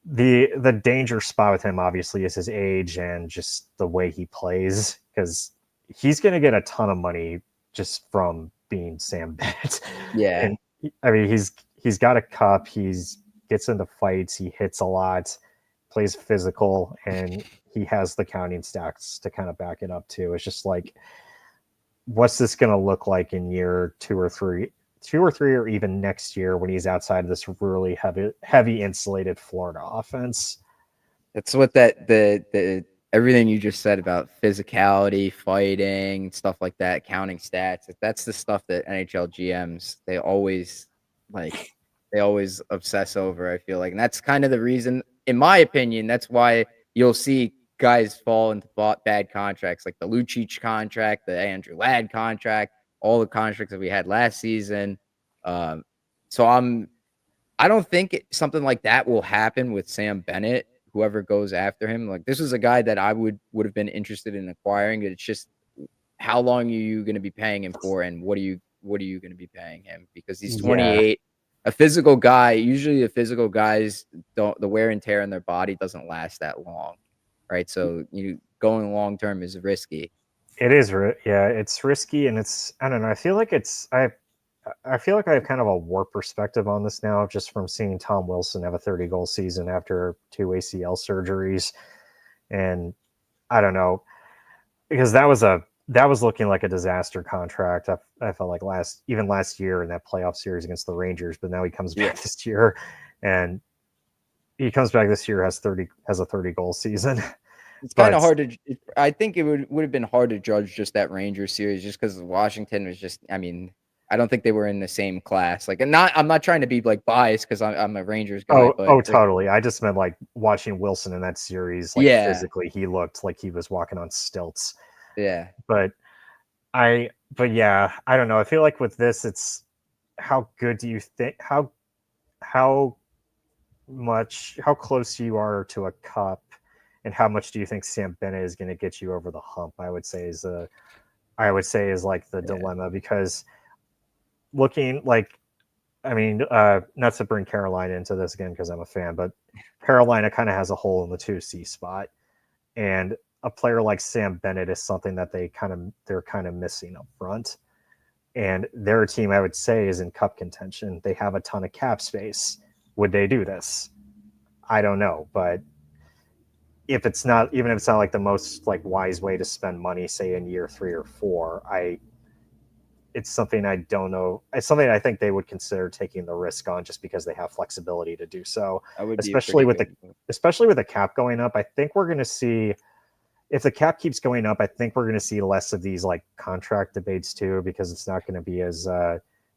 the danger spot with him obviously is his age and just the way he plays, because he's going to get a ton of money just from being Sam Bennett. Yeah. And I mean, he's got a cup. He's gets into fights. He hits a lot, plays physical, and he has the counting stats to kind of back it up too. It's just like, what's this going to look like in year two or three, or even next year when he's outside of this really heavy insulated Florida offense? That's what the everything you just said about physicality, fighting, stuff like that, counting stats. That's the stuff that NHL GMs like they always obsess over, I feel like. And that's kind of the reason, in my opinion, that's why you'll see guys fall into bad contracts, like the Lucic contract, the Andrew Ladd contract, all the contracts that we had last season. Um, so I don't think something like that will happen with Sam Bennett, whoever goes after him. Like, this is a guy that I would have been interested in acquiring. It's just, how long are you going to be paying him for, and what are you going to be paying him? Because he's Yeah, 28, a physical guy. Usually, the physical guys the wear and tear in their body doesn't last that long, right? So you going long term is risky. it is. Yeah, it's risky, and it's, I don't know. I feel like I have kind of a warped perspective on this now, just from seeing Tom Wilson have a 30-goal season after 2 ACL surgeries, and I don't know, because that was looking like a disaster contract. I felt like last year in that playoff series against the Rangers, but now he comes back this year, and he comes back this year has a 30-goal season. It's kind of But hard to. I think it would have been hard to judge just that Rangers series, just because Washington was just. I mean, I don't think they were in the same class. Like, and I'm not trying to be like biased because I'm a Rangers guy, but totally. I just meant like watching Wilson in that series. Like yeah, physically, he looked like he was walking on stilts. yeah, But but yeah, I don't know. I feel like with this, it's how good do you think how how close you are to a cup, and how much do you think Sam Bennett is going to get you over the hump? I would say is like the yeah. dilemma, because looking like, I mean, not to bring Carolina into this again because I'm a fan, but Carolina kind of has a hole in the 2C spot, and a player like Sam Bennett is something that they're kind of missing up front. And their team, I would say, is in cup contention. They have a ton of cap space. Would they do this? I don't know, but if it's not, even if it's not like the most like wise way to spend money, say in year 3 or 4, it's something I don't know. It's something I think they would consider taking the risk on, just because they have flexibility to do so. That would be a Especially pretty with good. the cap going up, I think we're going to see, if the cap keeps going up, I think we're going to see less of these like contract debates too, because it's not going to be as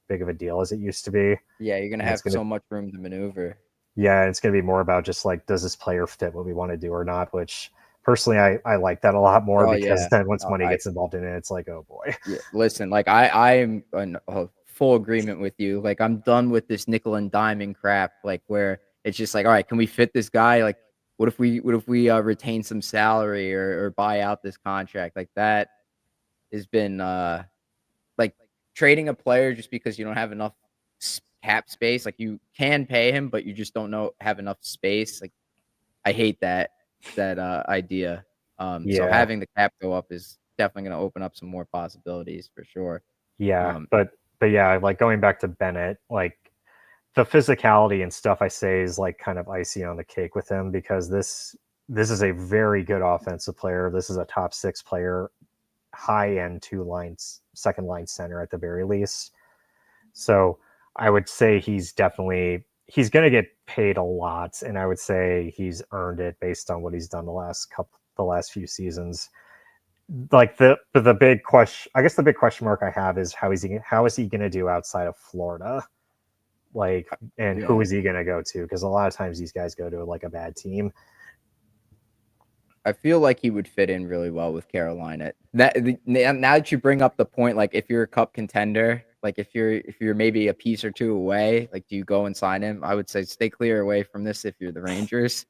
big of a deal as it used to be. Yeah, you're gonna And it's have going to, so much room to maneuver. yeah, it's going to be more about just like, does this player fit what we want to do or not? Which personally, I like that a lot more, Oh because yeah, then once money I gets involved in it, it's like, oh boy. yeah. Listen, like I am in full agreement with you. Like, I'm done with this nickel and diming crap. Like, where it's just like, all right, can we fit this guy? Like, what if we retain some salary, or buy out this contract? Like, that has been like trading a player just because you don't have enough cap space. Like, you can pay him, but you just don't have enough space. Like, I hate that idea. So Yeah, having the cap go up is definitely going to open up some more possibilities for sure. yeah, Um, but yeah, like going back to Bennett, like the physicality and stuff I say is like kind of icing on the cake with him, because this is a very good offensive player. This is a top 6 player, high end 2 lines, second line center at the very least. So I would say he's going to get paid a lot, and I would say he's earned it based on what he's done the last few seasons. Like the big question, I guess the big question mark I have is how is he going to do outside of Florida? Like, and who yeah, is he going to go to? Because a lot of times these guys go to like a bad team. I feel like he would fit in really well with Carolina. Now that you bring up the point, like, if you're a cup contender, Like if you're maybe a piece or two away, like do you go and sign him? I would say stay clear away from this if you're the Rangers.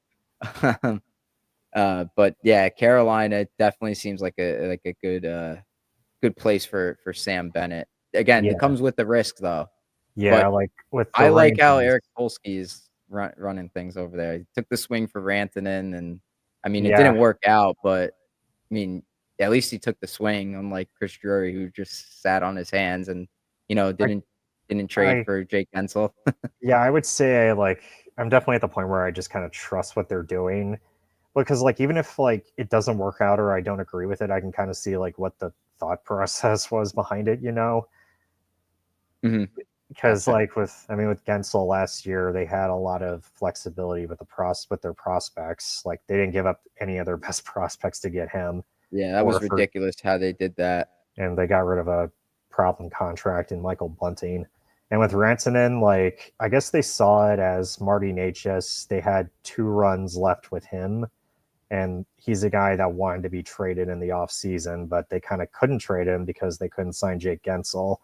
Um, but yeah, Carolina definitely seems like a good place for Sam Bennett. Again, it Yeah, comes with the risk though. yeah, But like with the I like how Rangers. Eric Polsky is running things over there. He took the swing for Rantanen, and I mean it Yeah, didn't work out, but I mean at least he took the swing, unlike Chris Drury, who just sat on his hands and I, didn't trade I, for Jake Gensel. yeah, I would say like I'm definitely at the point where I just kind of trust what they're doing because like even if like it doesn't work out or I don't agree with it, I can kind of see like what the thought process was behind it, you know? Mhm. Because Gotcha. like with I mean with Gensel last year, they had a lot of flexibility with with their prospects. Like they didn't give up any of their best prospects to get him, Yeah, that or was for ridiculous how they did that. and they got rid of a problem contract in Michael Bunting. And with Rantanen, like I guess they saw it as Marty Necas. They had 2 runs left with him, and he's a guy that wanted to be traded in the offseason, but they kind of couldn't trade him because they couldn't sign Jake Gensel.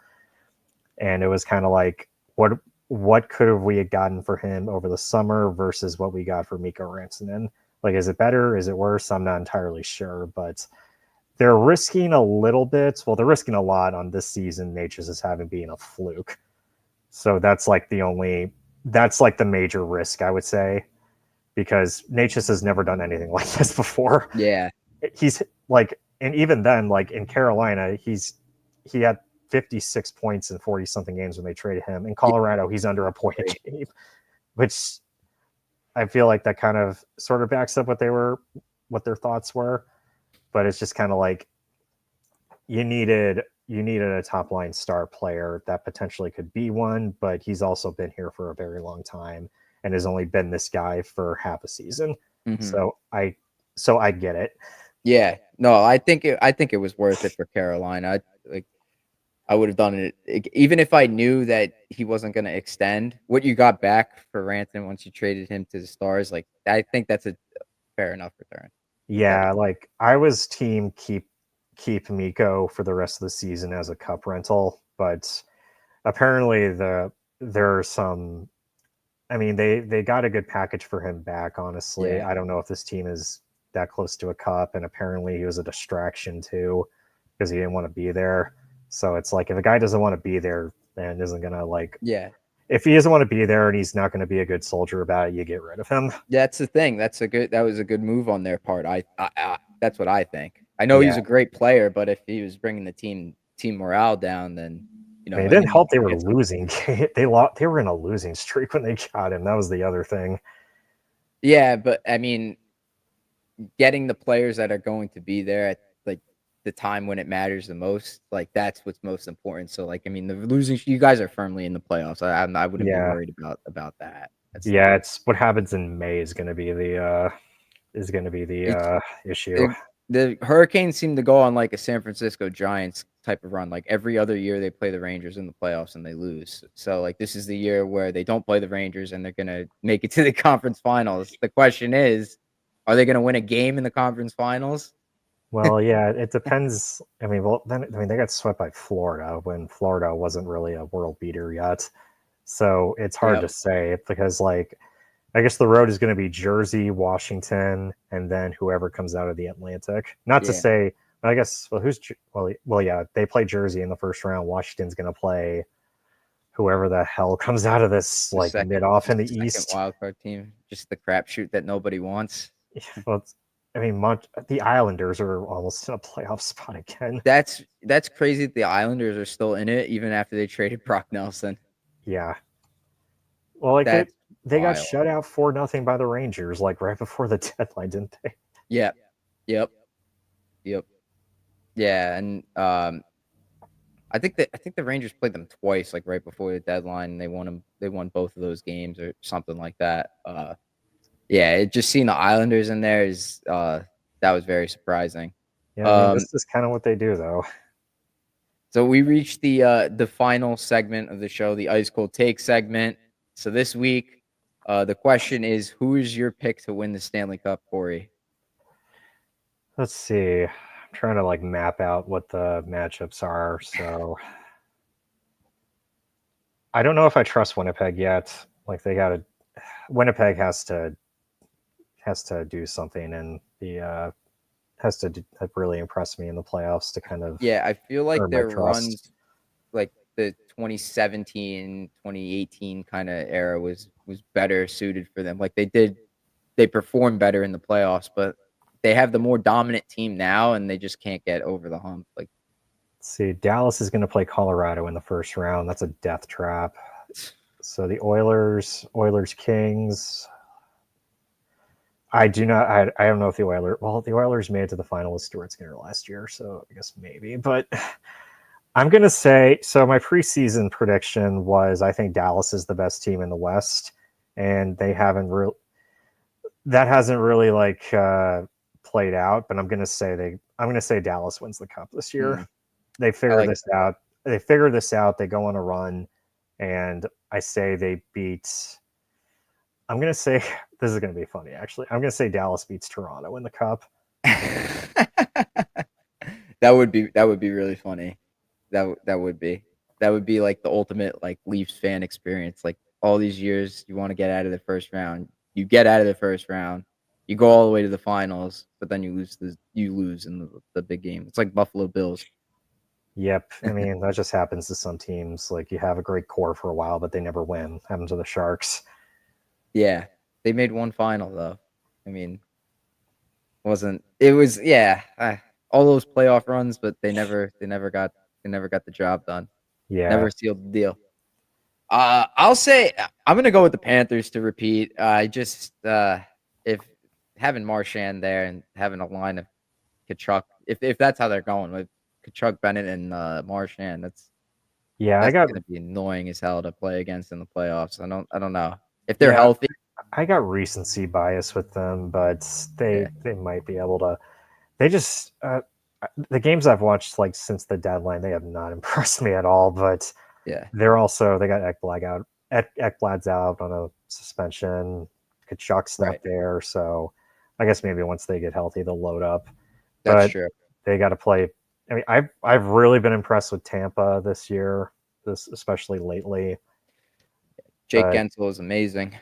And it was kind of like, what could have we had gotten for him over the summer versus what we got for Mikko Rantanen? Like, is it better? Is it worse? I'm not entirely sure, but they're risking a little bit. Well, they're risking a lot on this season. Nature's is having being a fluke, so that's like the major risk I would say because Nature's has never done anything like this before. Yeah. He's like, and even then, like in Carolina, he had 56 points in 40 something games when they traded him. In Yeah, Colorado, he's under a point agree. a game, which I feel like that kind of sort of backs up what their thoughts were. But it's just kind of like you needed a top line star player that potentially could be one, but he's also been here for a very long time and has only been this guy for half a season. Mhm. So I get it. Yeah. No, I think it was worth it for Carolina. Like I would have done it even if I knew that he wasn't gonna extend. What you got back for Rantanen once you traded him to the Stars, like I think that's a fair enough return. Fair Yeah, enough. like I was team keep Miko for the rest of the season as a cup rental, but apparently there are some I mean they got a good package for him back, honestly. Yeah. I don't know if this team is that close to a cup and apparently he was a distraction too because he didn't want to be there. So it's like if a guy doesn't want to be there and isn't going to like Yeah. if he doesn't want to be there and he's not going to be a good soldier about it, you get rid of him. That's the thing. That was a good move on their part. That's what I think. I know Yeah. he's a great player, but if he was bringing the team morale down, then I mean, it I didn't knew he help they could were get something. losing. They were in a losing streak when they got him. That was the other thing. Yeah, but I mean, getting the players that are going to be there at like the time when it matters the most, like that's what's most important. So like I mean, the losing you guys are firmly in the playoffs. I wouldn't be Yeah, worried about that. That's yeah. It's what happens in May is going to be the it's issue. the the Hurricanes seem to go on like a San Francisco Giants type of run. Like every other year they play the Rangers in the playoffs and they lose. So like this is the year where they don't play the Rangers and they're gonna make it to the conference finals. The question is, are they gonna win a game in the conference finals? Well, yeah, it depends. I mean, well, then I mean they got swept by Florida when Florida wasn't really a world beater yet. So it's hard Yeah, to say because like I guess the road is going to be Jersey, Washington, and then whoever comes out of the Atlantic. Not to yeah, say, I guess, well, well, yeah, they play Jersey in the first round. Washington's going to play whoever the hell comes out of this like mid off in just the the second East. wild card team, just the crapshoot that nobody wants. Well, I mean, the Islanders are almost in a playoff spot again. That's crazy that the Islanders are still in it even after they traded Brock Nelson. Yeah, well, like That's they got wild. shut out 4-0 by the Rangers like right before the deadline, didn't they? Yep, yep, yep. Yeah, and I think the Rangers played them twice, like right before the deadline. And they won both of those games or something like that. Yeah, it just seeing the Islanders in there is that was very surprising. Yeah, I mean, Um, this is kind of what they do, though. so we reached the final segment of the show, the ice cold take segment. So this week, the question is, who is your pick to win the Stanley Cup, Corey? Let's see. I'm trying to like map out what the matchups are. So I don't know if I trust Winnipeg yet. Like Winnipeg has to do something and really impress me in the playoffs to kind of Yeah, I feel like earn my their trust. runs, like the 2017, 2018 kind of era was better suited for them. Like they performed better in the playoffs, but they have the more dominant team now, and they just can't get over the hump. Like, Let's see, Dallas is going to play Colorado in the first round. That's a death trap. So the Oilers Kings. I do not. I don't know if the Oilers. Well, the Oilers made it to the final with Stuart Skinner last year, so I guess maybe. But I'm gonna say so. My preseason prediction was I think Dallas is the best team in the West, and they haven't really. That hasn't really played out. But I'm gonna say Dallas wins the cup this year. hmm, They I figure like this out. They figure this out. They go on a run, and I say they beat. I'm gonna say this is gonna be funny. Actually, I'm gonna say Dallas beats Toronto in the cup. that. That would be really funny. That would be like the ultimate like Leafs fan experience. Like all these years, you want to get out of the first round, you get out of the first round, you go all the way to the finals, but then you lose in the big game. It's like Buffalo Bills. Yep. I mean, that just happens to some teams. Like you have a great core for a while, but they never win. Happened to the Sharks. Yeah, they made one final though. I mean, wasn't it was yeah all those playoff runs, but they never got the job done. Yeah. Never sealed the deal. I'll say I'm gonna go with the Panthers to repeat. I just if having Marchand there and having a line of Kachuk, if that's how they're going with Kachuk, Bennett, and Marchand, Yeah, that's gonna be annoying as hell to play against in the playoffs. I don't know if they're yeah, healthy. I got recency bias with them, but Yeah, they might be able to. They just the games I've watched like since the deadline, they have not impressed me at all. But yeah, they got Ekblad out. Ekblad's out on a suspension. Kachuk's not right. there, so I guess maybe once they get healthy, they'll load up. That's But true. they got to play. I mean, I've really been impressed with Tampa this year, this especially lately. Jake But Gensel is amazing.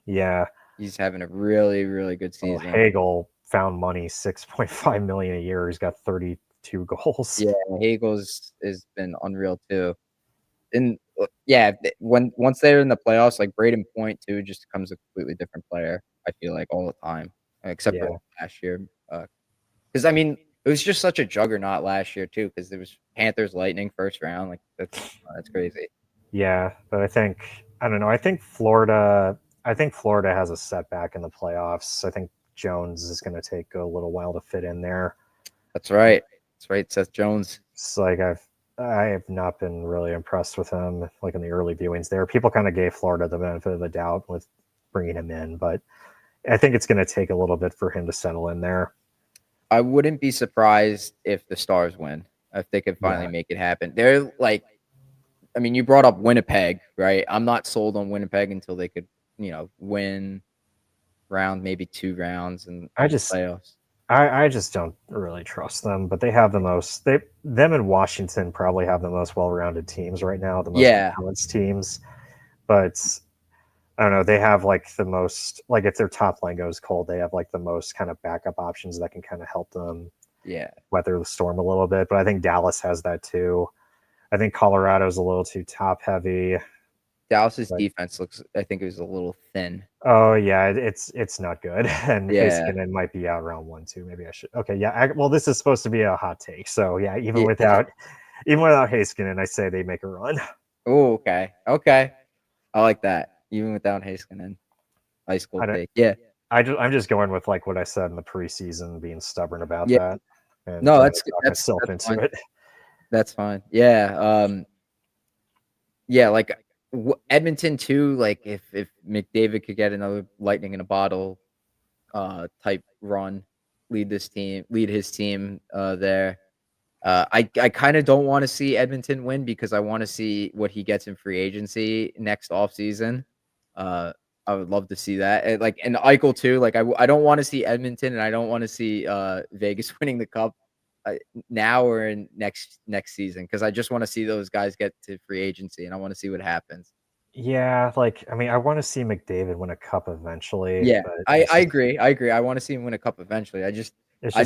yeah, He's having a really really good well, season. Hagel found money, 6.5 million a year. He's got 32 goals. Yeah, Hagel's has been unreal too. And yeah, when once they're in the playoffs, like Braden Point too, just becomes a completely different player. I feel like all the time, except for Yeah, like last year. Because I mean, it was just such a juggernaut last year too. Because there was Panthers Lightning first round, like that's crazy. yeah, but I don't know. I think Florida has a setback in the playoffs. I think Jones is going to take a little while to fit in there. That's right. That's right. Seth Jones. It's like I have not been really impressed with him. Like in the early viewings, there people kind of gave Florida the benefit of the doubt with bringing him in, but I think it's going to take a little bit for him to settle in there. I wouldn't be surprised if the Stars win. If they could finally Yeah, make it happen. They're like, I mean, you brought up Winnipeg, right? I'm not sold on Winnipeg until they could, win round, maybe 2 rounds I in the just playoffs. I just don't really trust them. But they have the most they them and Washington probably have the most well-rounded teams right now, the most Yeah, balanced teams. But I don't know. They have like the most like if their top line goes cold, they have like the most kind of backup options that can kind of help them yeah. weather the storm a little bit. But I think Dallas has that too. I think Colorado's a little too top heavy. Dallas's But defense looks, I think it was a little thin. oh yeah, it's not good. And Yeah. Heiskanen might be out round 1 too. Maybe I should. Okay, yeah. Well, this is supposed to be a hot take, so yeah. Yeah. Even without Heiskanen, I say they make a run. Oh, okay. Okay. I like that. Even without Heiskanen. Ice I cold don't. take. Yeah. I'm just going with like what I said in the preseason, being stubborn about Yeah. that and No, trying to talk myself that's into fine. it. That's fine. Yeah. Yeah, like Edmonton too, like if McDavid could get another lightning in a bottle type run, lead his team there. I kind of don't want to see Edmonton win because I want to see what he gets in free agency next offseason. Uh, I would love to see that. And Eichel too. Like I don't want to see Edmonton and I don't want to see Vegas winning the cup. now or in next season, because I just want to see those guys get to free agency and I want to see what happens. Yeah, like I mean, I want to see McDavid win a cup eventually, Yeah, but I agree. I agree. I want to see him win a cup eventually. it's I just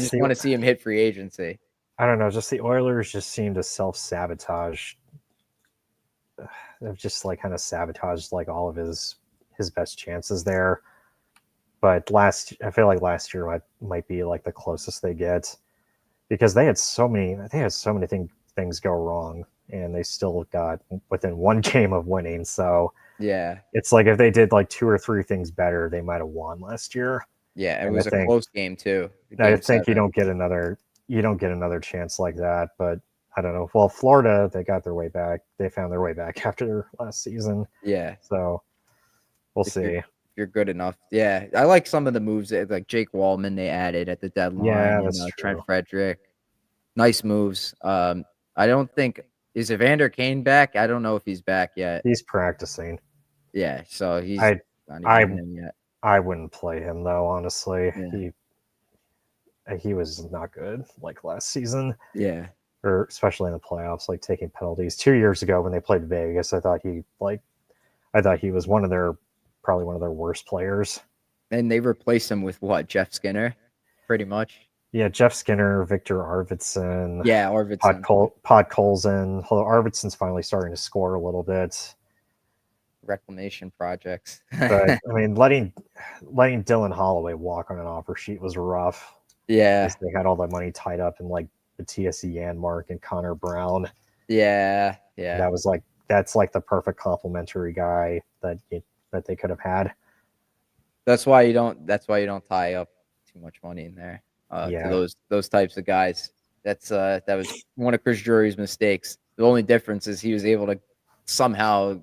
just the want to see him hit free agency. I don't know, just the Oilers just seem to self-sabotage. They've just like kind of sabotaged like all of his best chances there. But I feel like last year might be like the closest they get because they had so many things go wrong and they still got within one game of winning. So Yeah. it's like if they did like two or three things better, they might have won last year. Yeah, it And was a close game too. I Game think 7. you don't get another chance like that. But I don't know. Well, Florida, they got their way back. They found their way back after last season. Yeah. So we'll If see. you're good enough. Yeah. I like some of the moves that, like Jake Wallman they added at the deadline Yeah, and that's Trent true. Frederick. Nice moves. I don't think is Evander Kane back? I don't know if he's back yet. He's practicing. Yeah, so he's I not even in I there yet. I wouldn't play him though, honestly. Yeah. He was not good like last season, Yeah. or especially in the playoffs, like taking penalties. 2 years ago when they played Vegas, I thought he was probably one of their worst players. And they replaced him with what? Jeff Skinner, pretty much. Yeah, Jeff Skinner, Victor Arvidsson, Yeah, Arvidsson. Podkolzin. Although Arvidsson's finally starting to score a little bit, Reclamation projects. but I mean, letting Dylan Holloway walk on an offer sheet was rough. Yeah. Because they had all that money tied up in like Matthias Janmark and Connor Brown. Yeah. And Yeah. that's like the perfect complementary guy that they could have had. That's why you don't tie up too much money in there to Yeah, those types of guys. That was one of Chris Drury's mistakes. The only difference is he was able to somehow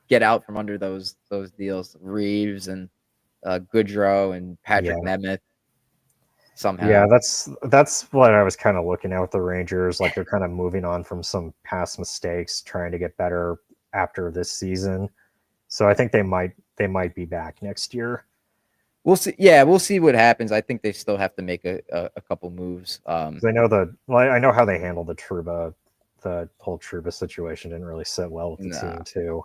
get out from under those deals. Reeves and Goodrow and yeah, Patrick Nemeth yeah. somehow. That's what I was kind of looking at with the Rangers. Like they're kind of moving on from some past mistakes, trying to get better after this season. So I think they might be back next year. We'll see. Yeah, we'll see what happens. I think they still have to make a couple moves. 'Cause I know how they handled the whole Truba situation didn't really sit well with the Nah, team too.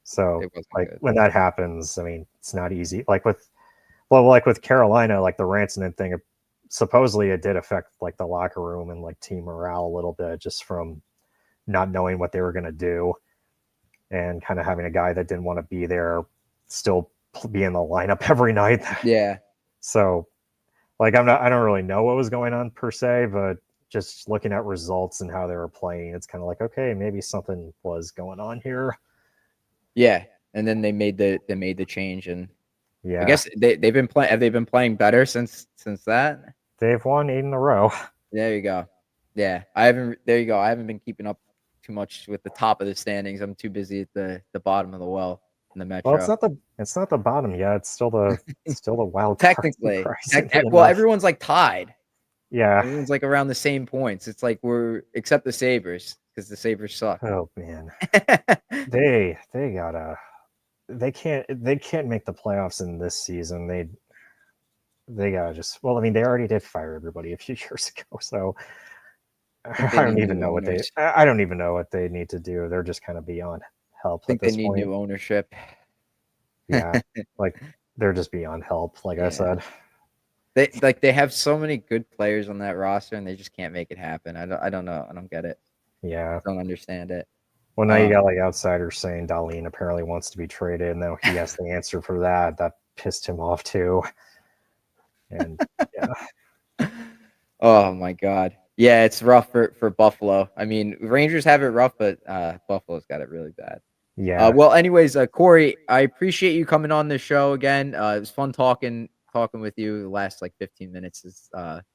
So it wasn't like good. when that happens, I mean, it's not easy. Like with Carolina, like the Ransonen thing, supposedly it did affect like the locker room and like team morale a little bit just from not knowing what they were going to do and kind of having a guy that didn't want to be there still be in the lineup every night. Yeah. So like I don't really know what was going on per se, but just looking at results and how they were playing, it's kind of like, okay, maybe something was going on here. Yeah. And then they made the change, and I Yeah, guess they've been playing. Have they been playing better since that? they've won 8 in a row. There you go. Yeah, I haven't. There you go. I haven't been keeping up too much with the top of the standings. I'm too busy at the bottom of the well in the Well, it's Metro. not the bottom yet. It's still the wild card, Technically, surprisingly well, enough. everyone's like tied. Yeah. Everyone's like around the same points. It's like we're except the Sabres, because the Sabres suck. Oh man, they gotta. They can't make the playoffs in this season. They gotta just. Well, I mean, they already did fire everybody a few years ago, so I think they I don't need even new know what they. owners. I don't even know what they need to do. They're just kind of beyond help I at think they this need point. new ownership. Yeah, like they're just beyond help. Like I Yeah. said. They have so many good players on that roster, and they just can't make it happen. I don't know. I don't get it. Yeah. Don't understand it. Well, now you Um, got like outsiders saying Darlene apparently wants to be traded, and now he has the answer for that. That pissed him off too. And yeah, oh my God. Yeah, it's rough for Buffalo. I mean, Rangers have it rough, but Buffalo's got it really bad. yeah, Well, anyways, Corey, I appreciate you coming on the show again. It was fun talking with you. The last like 15 minutes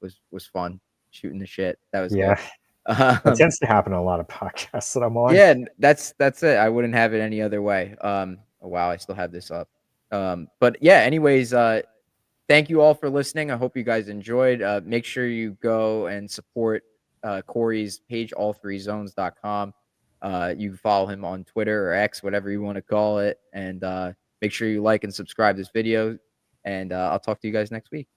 was fun shooting the shit. That was yeah. good. That Um, tends to happen on a lot of podcasts that I'm on. yeah, that's it. I wouldn't have it any other way. Oh, wow, I still have this up. But yeah, anyways, thank you all for listening. I hope you guys enjoyed. Make sure you go and support Corey's page, all3zones.com. You can follow him on Twitter or X, whatever you want to call it. And make sure you like and subscribe this video. And I'll talk to you guys next week.